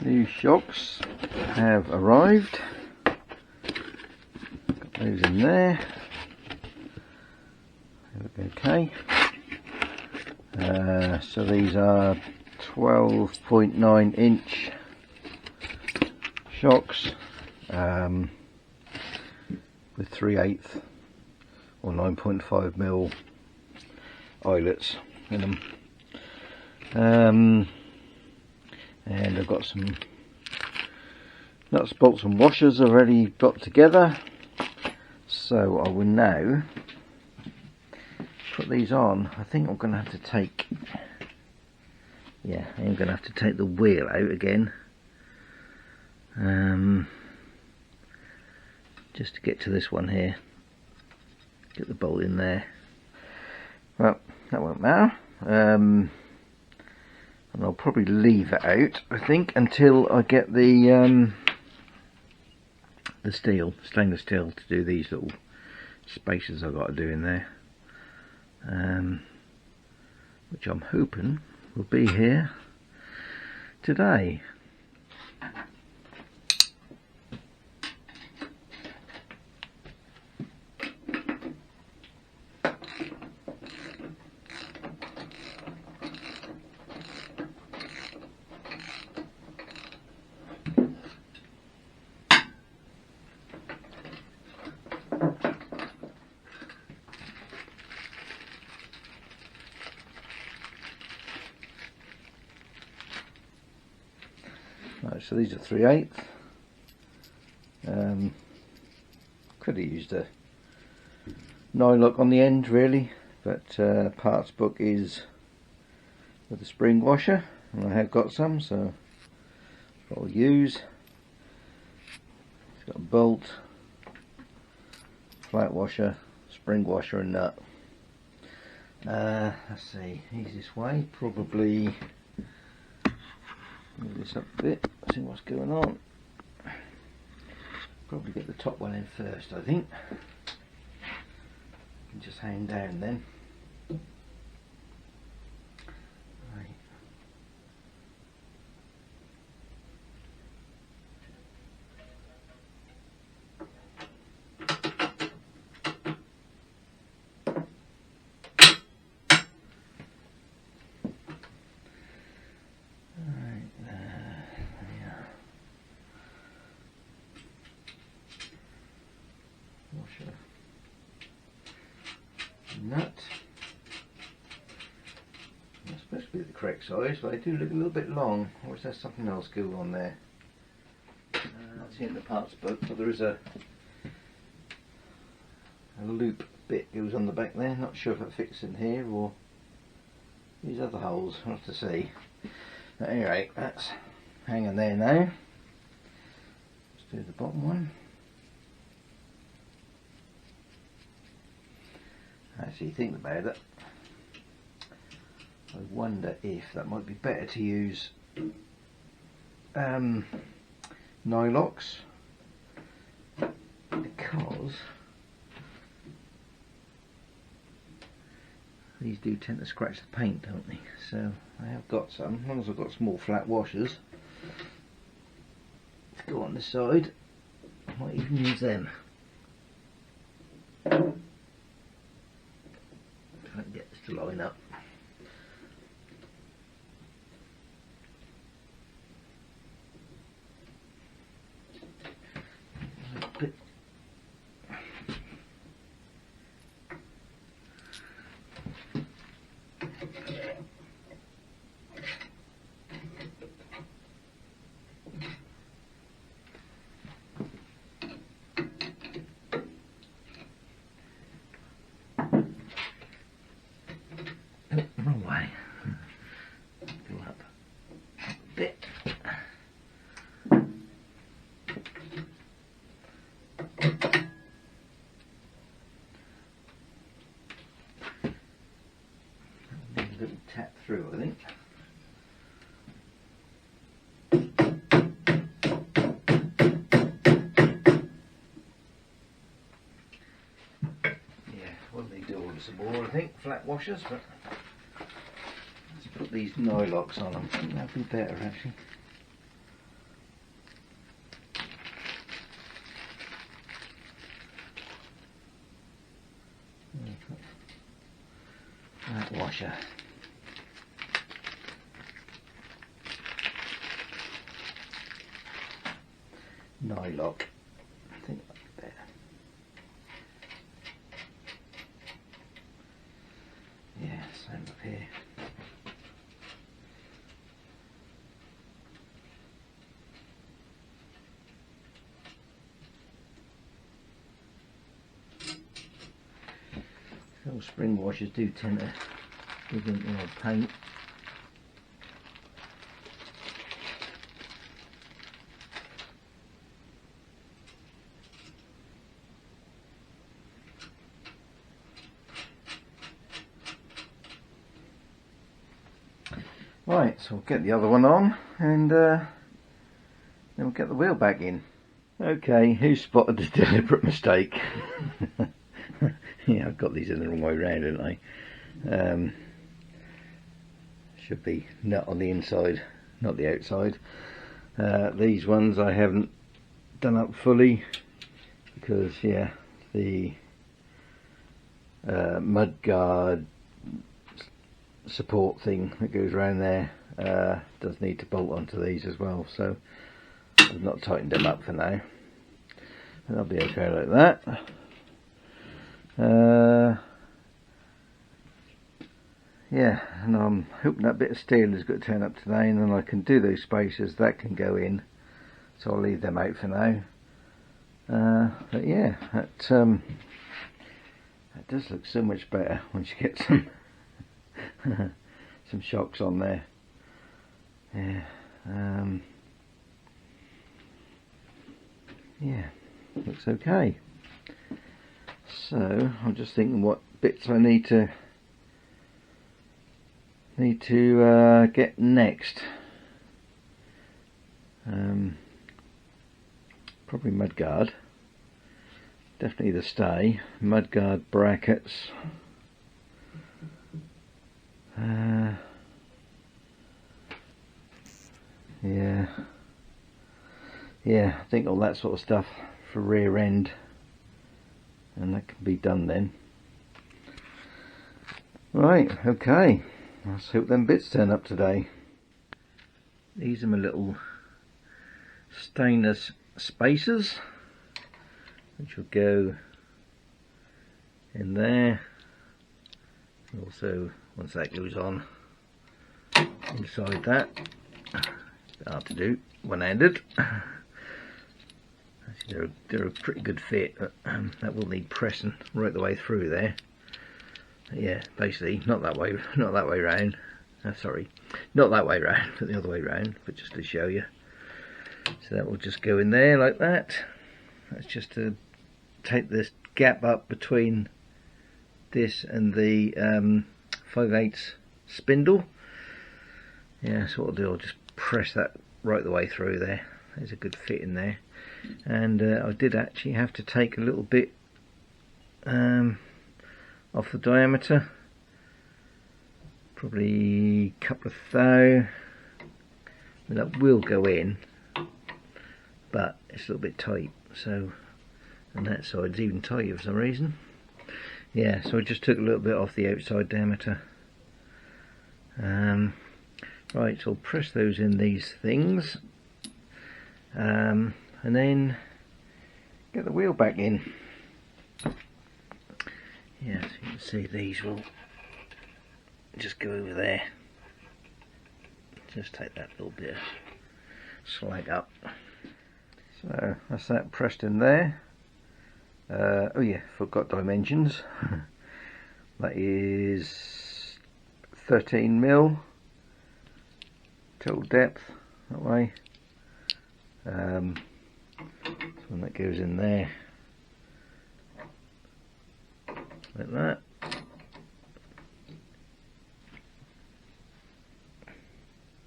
New shocks have arrived. Got those in there. They look okay. So these are 12.9 inch shocks with 3/8 or 9.5 mil eyelets in them. And I've got some nuts, bolts and washers already got together, so I will now put these on. I think I'm going to have to take, yeah, I am going to have to take the wheel out again, just to get to this one here, get the bolt in there. Well, that won't matter. And I'll probably leave it out, I think, until I get the stainless steel, to do these little spaces I've got to do in there, which I'm hoping will be here today. Right, so these are 3/8. Could have used a nylock on the end really, but parts book is with a spring washer, and I have got some, so that's what I'll use. It's got a bolt, flat washer, spring washer and nut. Let's see, easiest way, probably move this up a bit, see what's going on. Probably get the top one in first, I think. And just hang down then. Right. Washer, nut. That's supposed to be the correct size, but I do look a little bit long, or is there something else going on there? Not seeing the parts book, but there is a loop bit goes on the back there. Not sure if it fits in here or these other holes. I'll have to see. At any rate, that's hanging there now. Let's do the bottom one. Actually, think about it, I wonder if that might be better to use nylocks, because these do tend to scratch the paint, don't they? So I have got some, as long as I've got small flat washers to go on this side, I might even use them. Try and get this to line up. Wrong way. Go up a bit. Need a little tap through, I think. Yeah, well, they do order some more, I think, flat washers, but let's put these nylocks on them. I think that'd be better, actually. that washer. Nylock, I think that's better. Yeah, same up here. Those spring washers do tend to give them the odd paint. Right, so we'll get the other one on and then we'll get the wheel back in. Okay, who spotted the deliberate mistake? Yeah, I've got these in the wrong way round, haven't I? Should be nut on the inside, not the outside. These ones I haven't done up fully because, yeah, the Mudguard support thing that goes around there does need to bolt onto these as well, so I've not tightened them up for now. And they'll be okay like that. Yeah, and I'm hoping that bit of steel is going to turn up today, and then I can do those spacers that can go in, so I'll leave them out for now. But yeah, that does look so much better once you get some some shocks on there. Yeah, yeah, looks okay. So I'm just thinking what bits I need to get next. Probably Mudguard. Definitely the stay. Mudguard brackets. Yeah, I think all that sort of stuff for rear end, and that can be done then. Right, okay, let's hope them bits turn up today. These are my little stainless spacers, which will go in there. Also, once that goes on, inside that. Hard to do one-handed. Actually, they're a pretty good fit. That will need pressing right the way through there. Yeah, basically not that way round. Sorry, not that way round, but the other way round. But just to show you, so that will just go in there like that. That's just to take this gap up between this and the 5/8 spindle. Yeah, so what I'll do, I'll just press that right the way through there. There's a good fit in there. And I did actually have to take a little bit off the diameter, probably a couple of thou. That will go in, but it's a little bit tight, so, and that side's even tighter for some reason. Yeah, so I just took a little bit off the outside diameter. Right, so I'll press those in these things, and then get the wheel back in. Yeah, so you can see these will just go over there. Just take that little bit of slag up. So that's that pressed in there. Oh yeah, forgot dimensions. That is 13mm total depth that way. So when that goes in there like that,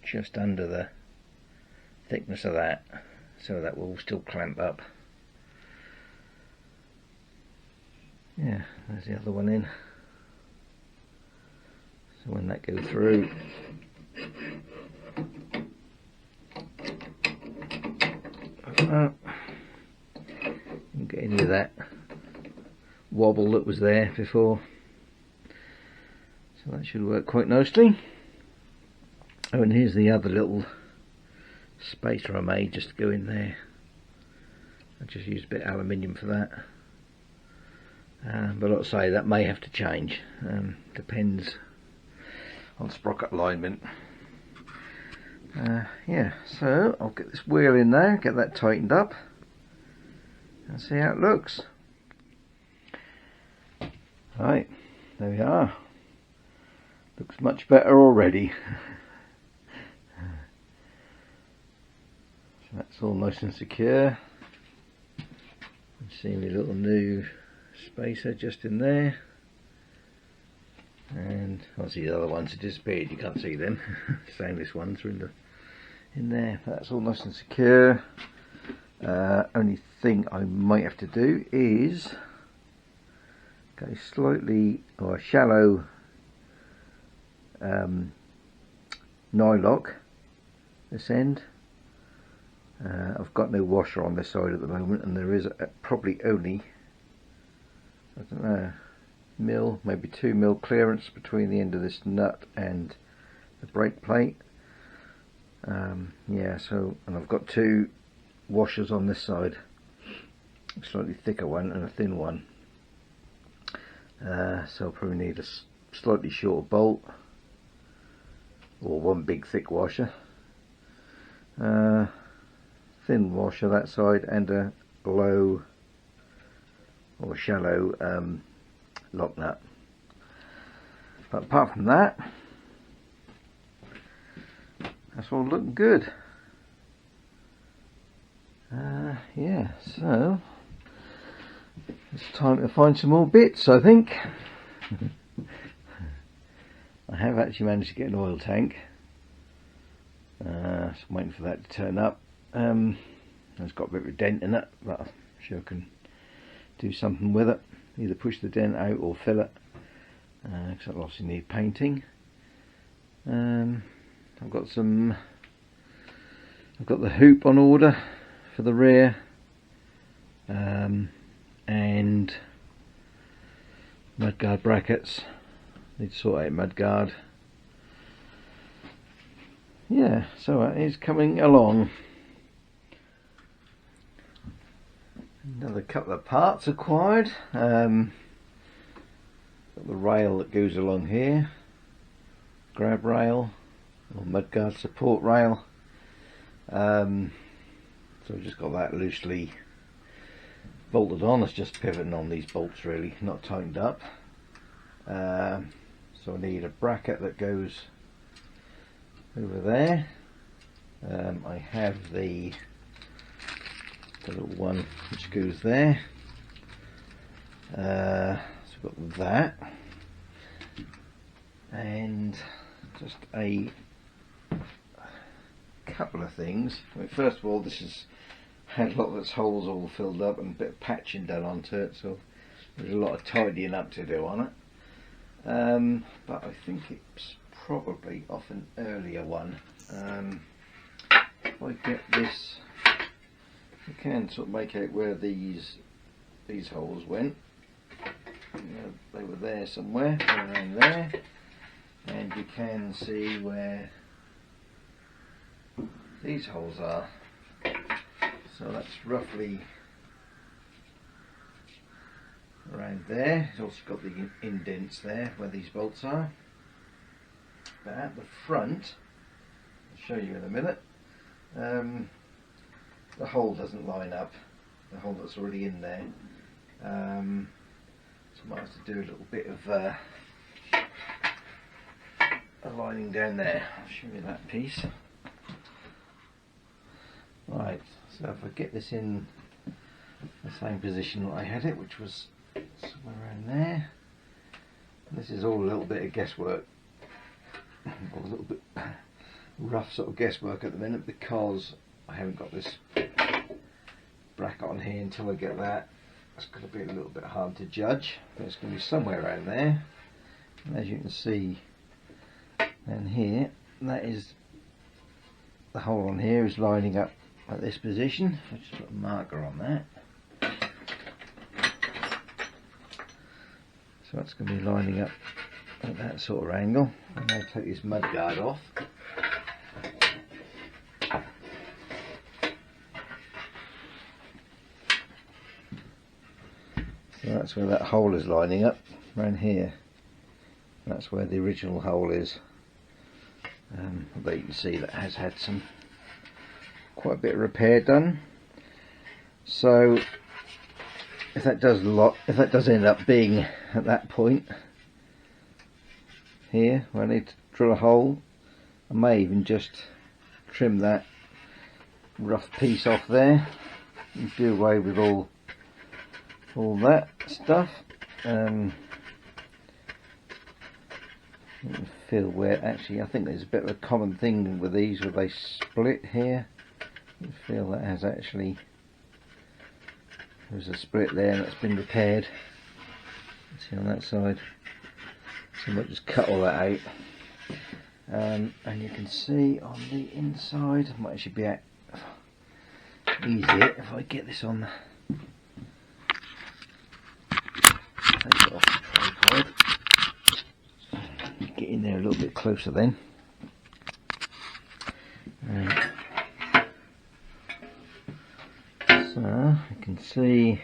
just under the thickness of that, so that will still clamp up. Yeah, there's the other one in. So when that goes through, you can get any of that wobble that was there before. So So that should work quite nicely. Oh, and here's the other little spacer I made just to go in there. I just used a bit of aluminium for that. But like I say, that may have to change. Depends on sprocket alignment. Yeah, so I'll get this wheel in there, get that tightened up, and see how it looks. Right, there we are. Looks much better already. So that's all nice and secure. See my little new spacer just in there, and obviously the other ones have disappeared, you can't see them. Stainless ones are in there. That's all nice and secure. Only thing I might have to do is go slightly or shallow nylock this end. I've got no washer on this side at the moment, and there is probably only, I don't know, maybe 2 mil clearance between the end of this nut and the brake plate. Yeah, so, and I've got 2 washers on this side, a slightly thicker one and a thin one. So I'll probably need a slightly shorter bolt, or 1 big thick washer. Thin washer that side, and a low or shallow lock nut. But apart from that, that's all looking good. Yeah, so it's time to find some more bits, I think. I have actually managed to get an oil tank. So I'm waiting for that to turn up. It's got a bit of a dent in it, but I'm sure I can do something with it. Either push the dent out or fill it, because I'll obviously need painting. I've got the hoop on order for the rear, and mudguard brackets. Need to sort out mudguard. Yeah, so it is coming along. Another couple of parts acquired. Got the rail that goes along here, grab rail or mudguard support rail. So I've just got that loosely bolted on. It's just pivoting on these bolts, really, not tightened up. So I need a bracket that goes over there. I have the little one which goes there. So I've got that, and just a couple of things. I mean, first of all, this has had a lot of its holes all filled up and a bit of patching done onto it, so there's a lot of tidying up to do on it. But I think it's probably off an earlier one. If I get this, you can sort of make out where these holes went. You know, they were there somewhere, around there, and you can see where these holes are. So that's roughly around there. It's also got the indents there where these bolts are. But at the front, I'll show you in a minute, the hole doesn't line up, the hole that's already in there. So I might have to do a little bit of aligning down there. I'll show you that piece. Right, so if I get this in the same position that I had it, which was somewhere around there. This is all a little bit of guesswork, or a little bit rough sort of guesswork at the minute, because I haven't got this bracket on here. Until I get that, it's going to be a little bit hard to judge, but it's going to be somewhere around there. And as you can see down here, that is the hole on here is lining up at this position. I'll just put a marker on that. So that's going to be lining up at that sort of angle. I'm going to take this mudguard off. So that's where that hole is lining up, around here. That's where the original hole is. But you can see that has had quite a bit of repair done. So if that does end up being at that point here where I need to drill a hole, I may even just trim that rough piece off there and do away with all that stuff. Feel where actually I think there's a bit of a common thing with these where they split here. I feel that has actually, there's a split there and it's been repaired. See on that side, so I might just cut all that out. And you can see on the inside, it might actually be easier if I get this on the, take it off the tripod. Get in there a little bit closer then. So you can see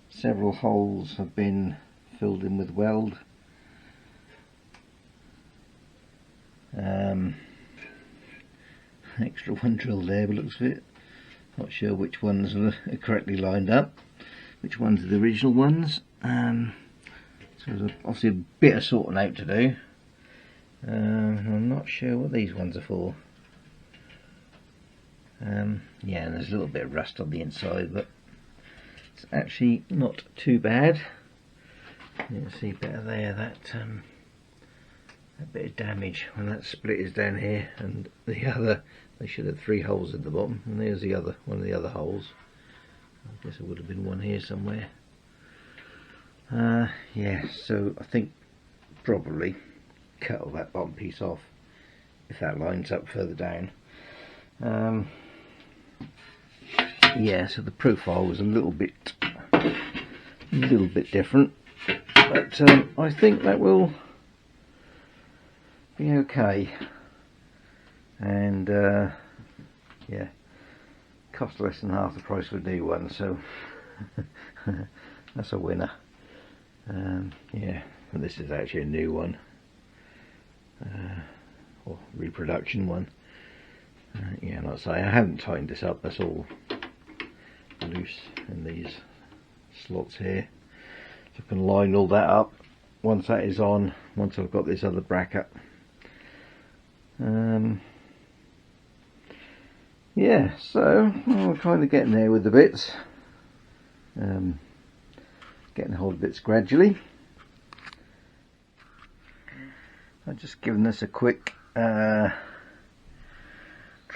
several holes have been filled in with weld. Extra one drilled there, but looks a bit, not sure which ones are correctly lined up, which ones are the original ones. So there's obviously a bit of sorting out to do. I'm not sure what these ones are for. Yeah, and there's a little bit of rust on the inside, but it's actually not too bad. You can see better there that bit of damage when that split is down here, and the other, they should have 3 holes at the bottom, and there's the other one of the other holes. I guess there would have been one here somewhere. Yeah, so I think probably cut all that bottom piece off if that lines up further down. Yeah, so the profile was a little bit different, but I think that will be okay. And yeah, cost less than half the price of a new one, so that's a winner. Yeah, and this is actually a new one, or reproduction one. Yeah, like I say, I haven't tightened this up, that's all loose in these slots here. So I can line all that up once that is on, once I've got this other bracket. Yeah, so we're kind of getting there with the bits. Getting hold of bits gradually. I've just given this a quick try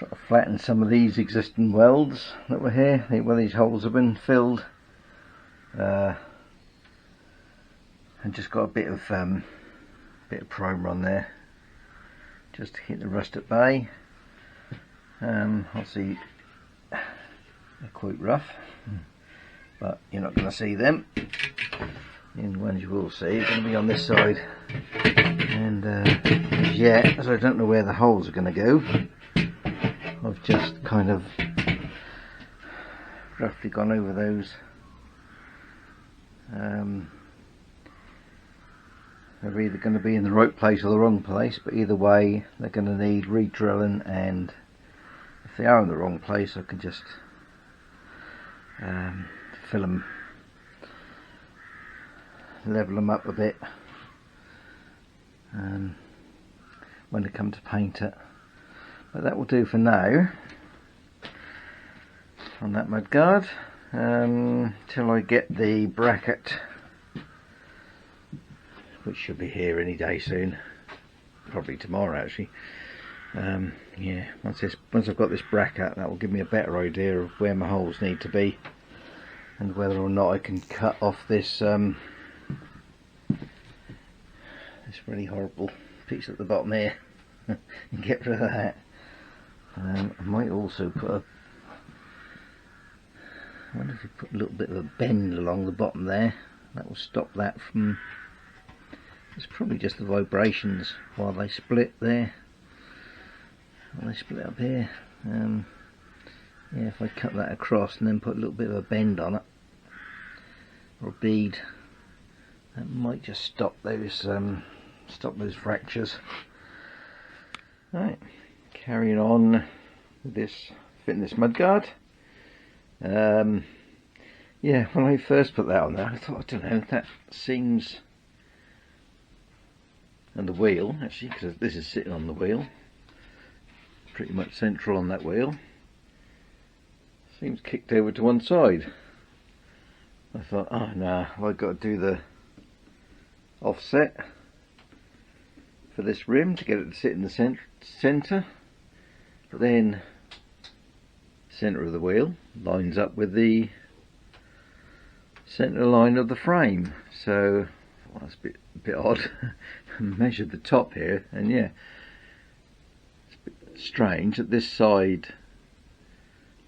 to flatten some of these existing welds that were here, where these holes have been filled, and just got a bit of primer on there just to keep the rust at bay. Obviously they're quite rough, but you're not going to see them. The only ones you will see are going to be on this side, and as yet, as I don't know where the holes are going to go, I've just kind of roughly gone over those. They're either going to be in the right place or the wrong place, but either way they're going to need re-drilling, and if they are in the wrong place I can just fill them, level them up a bit when they come to paint it. But that will do for now on that mudguard, till I get the bracket, which should be here any day soon, probably tomorrow actually. Yeah, once I've got this bracket, that will give me a better idea of where my holes need to be, and whether or not I can cut off this this really horrible piece at the bottom here and get rid of that. I might also put I wonder if you put a little bit of a bend along the bottom there, that will stop that from, it's probably just the vibrations while they split there, while they split up here. Yeah, if I cut that across and then put a little bit of a bend on it, or a bead, that might just stop those fractures. Right, carrying on with this, fitting this mudguard. Yeah, when I first put that on there, I thought, I don't know, that seems, and the wheel actually, because this is sitting on the wheel, pretty much central on that wheel, seems kicked over to one side. I thought, oh no, I've got to do the offset for this rim to get it to sit in the centre, but then centre of the wheel lines up with the centre line of the frame, so well, that's a bit odd. Measured the top here, and yeah, it's a bit strange that this side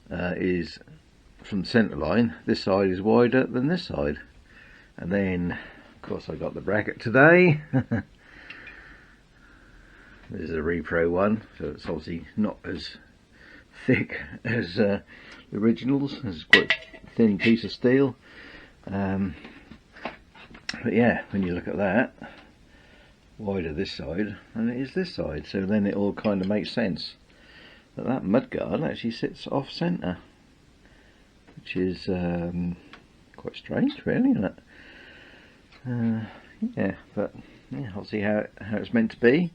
is from the centre line, this side is wider than this side. And then of course I got the bracket today. This is a repro one, so it's obviously not as thick as the originals. It's quite a thin piece of steel, but yeah, when you look at that, wider this side than it is this side, so then it all kind of makes sense that that mudguard actually sits off centre, which is quite strange really, isn't it? Yeah, but yeah, I'll see how it's meant to be.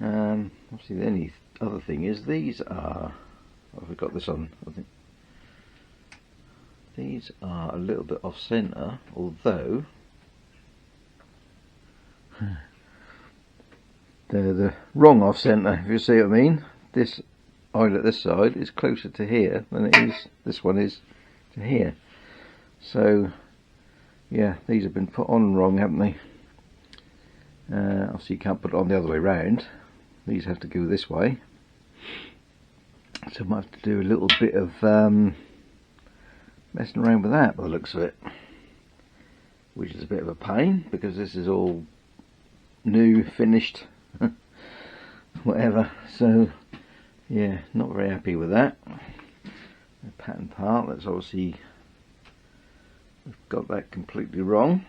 Obviously the only other thing is these are, I've got this on, I think these are a little bit off centre, although they're the wrong off centre, if you see what I mean. This eyelet this side is closer to here than it is, this one is to here. So yeah, these have been put on wrong, haven't they? Obviously you can't put it on the other way round. These have to go this way. So I might have to do a little bit of messing around with that by the looks of it, which is a bit of a pain because this is all new, finished, whatever. So yeah, not very happy with that. The pattern part, that's obviously, we've got that completely wrong.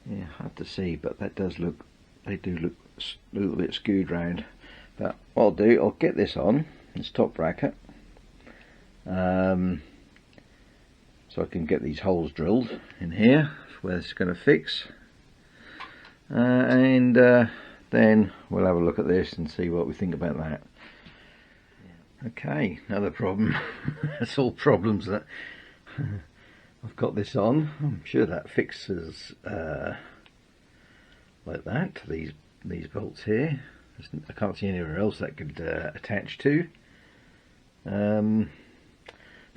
Yeah, hard to see, but that does look, they do look a little bit skewed round. But what I'll do, I'll get this on, this top bracket, so I can get these holes drilled in here where it's going to fix, and then we'll have a look at this and see what we think about that. Okay, another problem. It's all problems that I've got this on. I'm sure that fixes like that, these bolts here. I can't see anywhere else that could attach to,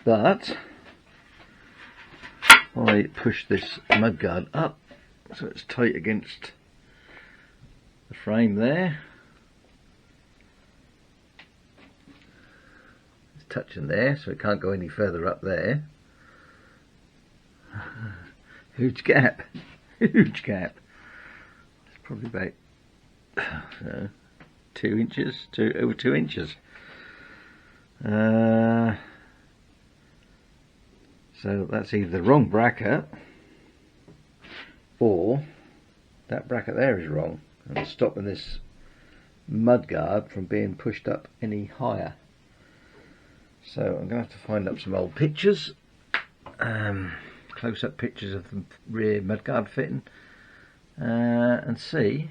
but I push this mudguard up so it's tight against the frame there. It's touching there, so it can't go any further up there. Huge gap, huge gap. It's probably about 2 inches, over 2 inches. So that's either the wrong bracket or that bracket there is wrong and it's stopping this mudguard from being pushed up any higher. So I'm going to have to find up some old pictures, close-up pictures of the rear mudguard fitting, and see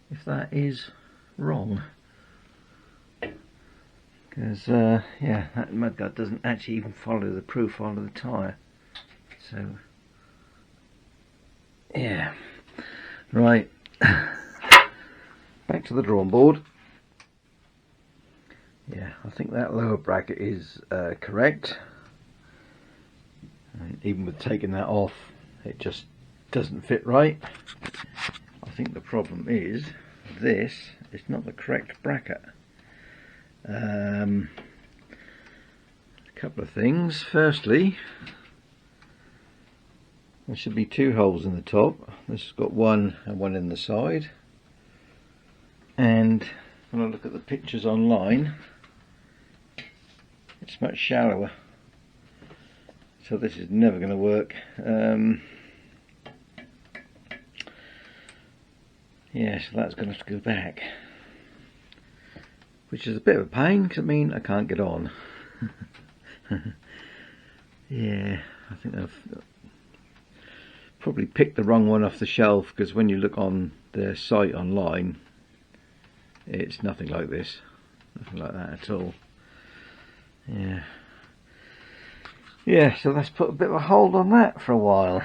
if that is wrong. Because yeah, that mudguard doesn't actually even follow the profile of the tyre. So yeah, right, back to the drawing board. Yeah, I think that lower bracket is correct, and even with taking that off it just doesn't fit right. I think the problem is this is not the correct bracket. couple of things. Firstly, there should be 2 holes in the top. This has got one and one in the side. And when I look at the pictures online, it's much shallower. So this is never going to work. Yeah, so that's going to have to go back. Which is a bit of a pain, because I can't get on. Yeah, I think I've probably picked the wrong one off the shelf, because when you look on their site online, it's nothing like this. Nothing like that at all. Yeah. Yeah, so let's put a bit of a hold on that for a while.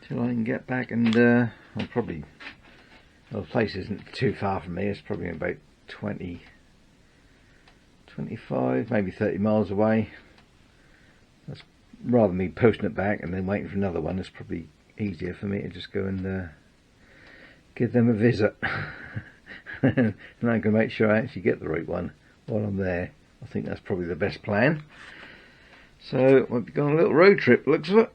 Till I can get back and, well, the place isn't too far from me. It's probably about 20, 25, maybe 30 miles away. That's rather than me posting it back and then waiting for another one. It's probably easier for me to just go and give them a visit. And I can make sure I actually get the right one while I'm there. I think that's probably the best plan. So we'll be going on a little road trip, looks of it.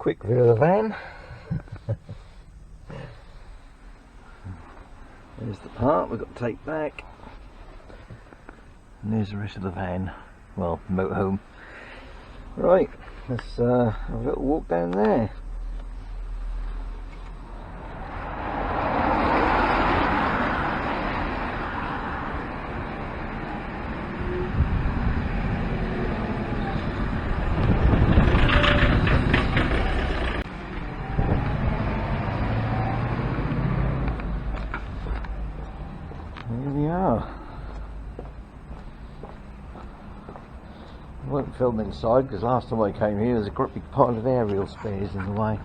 Quick view of the van. There's the part we've got to take back. And there's the rest of the van. Well, motorhome. Right, let's have a little walk down there. Here we are. I won't film inside because last time I came here there's a great big pile of aerial spares in the way.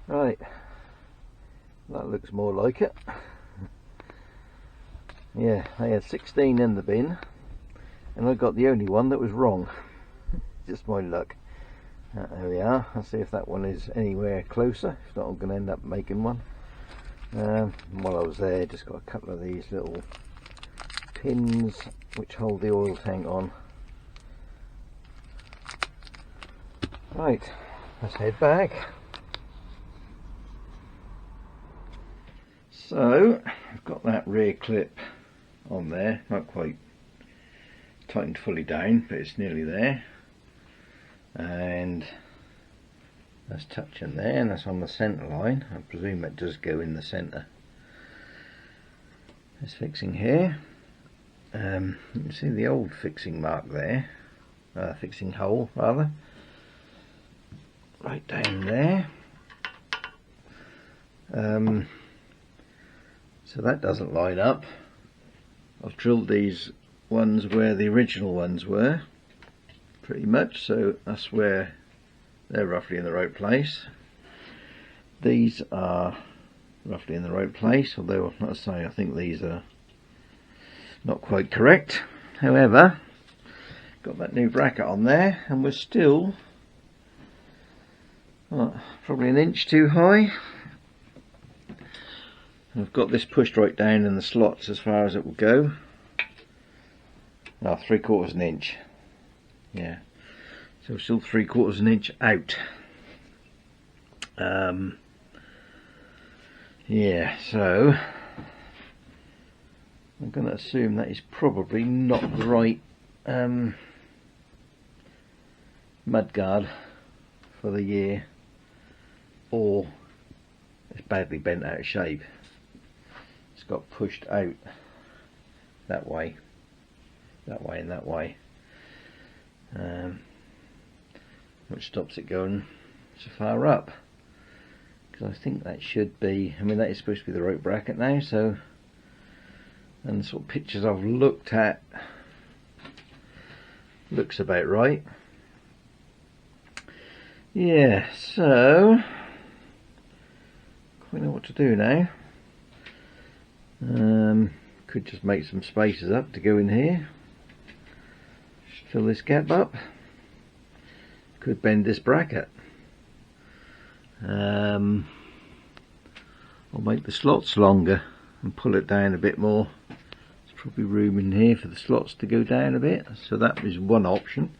Right, that looks more like it. Yeah, I had 16 in the bin and I got the only one that was wrong. Just my luck. There we are. I'll see if that one is anywhere closer. If not, I'm going to end up making one. While I was there, just got a couple of these little pins which hold the oil tank on. Right, let's head back. So I've got that rear clip on there, not quite tightened fully down, but it's nearly there. And that's touching there, and that's on the centre line. I presume it does go in the centre. It's fixing here. You can see the old fixing mark there, fixing hole rather, right down there. So that doesn't line up. I've drilled these ones where the original ones were, pretty much, so that's where they're roughly in the right place. These are roughly in the right place, although, like I say, I think these are not quite correct. However, got that new bracket on there and we're still probably an inch too high. I've got this pushed right down in the slots as far as it will go. No, 3/4 an inch. Yeah, so still 3/4 an inch out. Yeah, so I'm going to assume that is probably not the right mudguard for the year, or it's badly bent out of shape. It's got pushed out that way and that way, which stops it going so far up, because I think that should be, I mean that is supposed to be the right bracket now, so, and the sort of pictures I've looked at looks about right. Yeah, so quite know what to do now. Could just make some spaces up to go in here, fill this gap up, could bend this bracket, or make the slots longer and pull it down a bit more. There's probably room in here for the slots to go down a bit, so that is one option.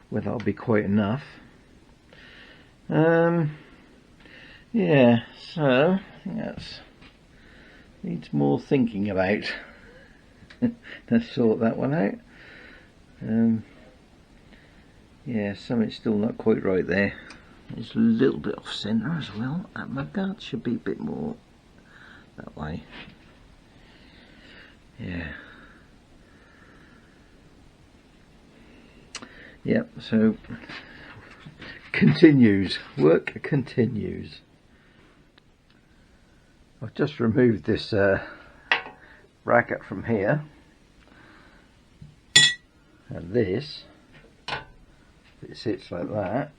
Whether that'll be quite enough. Yeah, so I think that's needs more thinking about. Let's sort that one out. Yeah, something's still not quite right there. It's a little bit off centre as well. That mudguard should be a bit more that way. Yeah. Yep, so continues. Work continues. I've just removed this bracket from here, and this, if it sits like that,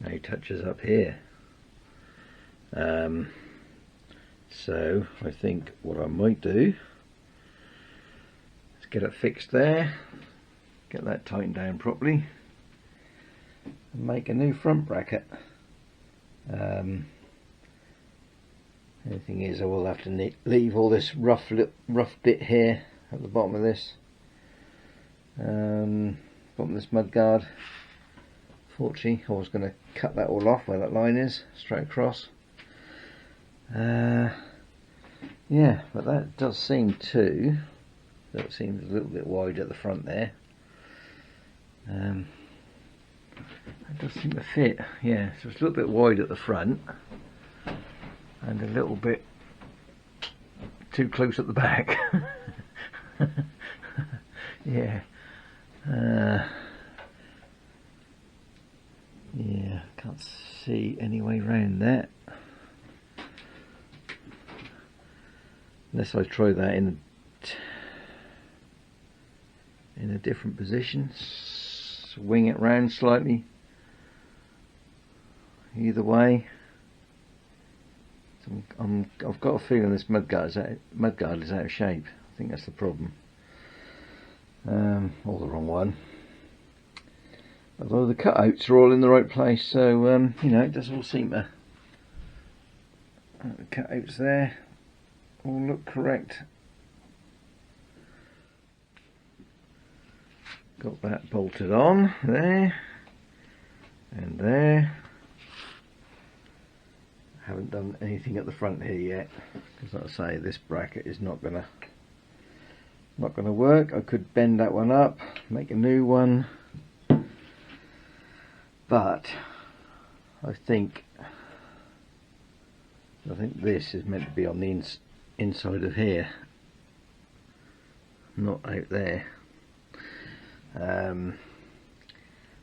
now it touches up here. So I think what I might do is get it fixed there, get that tightened down properly, and make a new front bracket. The only thing is I will have to leave all this rough bit here at the bottom of this. Bottom of this mudguard. Fortunately, I was going to cut that all off where that line is, straight across. Yeah, but that does seem to. That seems a little bit wide at the front there. That does seem to fit. Yeah, so it's a little bit wide at the front, and a little bit too close at the back. Yeah. Yeah, can't see any way around that. Unless I try that in a different position. Swing it round slightly. Either way. So I've got a feeling this mudguard is out of shape. I think that's the problem. Or the wrong one. Although the cutouts are all in the right place, so you know, it does all seem to. The cutouts there all look correct. Got that bolted on there and there. Haven't done anything at the front here yet, because like I say, this bracket is not gonna work. I could bend that one up, make a new one, but I think this is meant to be on the inside of here, not out there.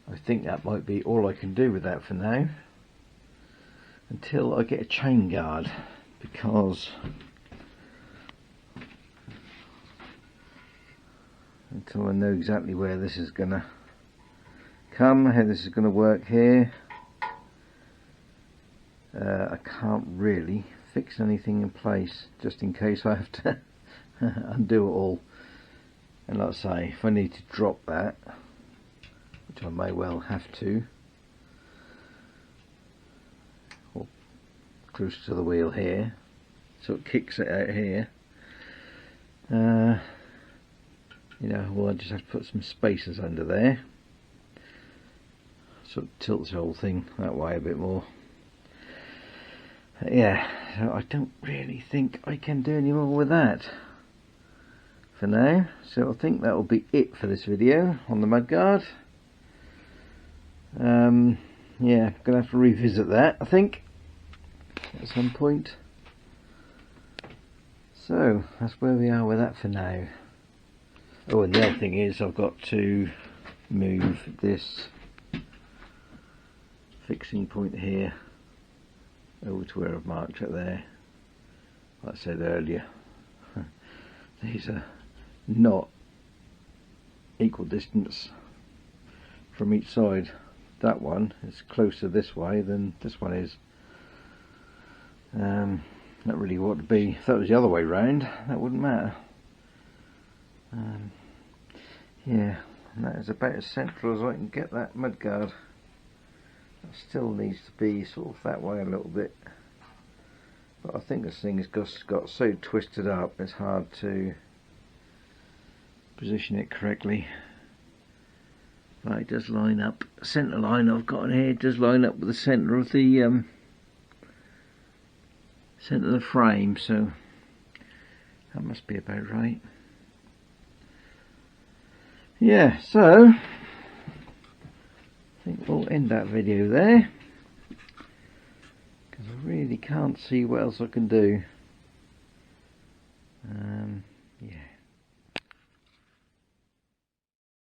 I think that might be all I can do with that for now, until I get a chain guard, because until I know exactly where this is gonna come, how this is gonna work here, I can't really fix anything in place, just in case I have to undo it all. And like I say, if I need to drop that, which I may well have to, or close to the wheel here, so it kicks it out here, you know, well, I just have to put some spacers under there, so it tilts the whole thing that way a bit more. Yeah, so I don't really think I can do any more with that for now, so I think that will be it for this video on the mudguard. Yeah, gonna have to revisit that, I think, at some point. So that's where we are with that for now. Oh, and the other thing is, I've got to move this fixing point here over to where I've marked it there. Like I said earlier, these are not equal distance from each side. That one is closer this way than this one is. Not really what to be. If that was the other way round, that wouldn't matter. Yeah, and that is about as central as I can get that mudguard. It still needs to be sort of that way a little bit, but I think this thing has got so twisted up, it's hard to position it correctly. Right, it does line up. Centre line I've got in here does line up with the centre of the centre of the frame, so that must be about right. Yeah, so I think we'll end that video there, because I really can't see what else I can do.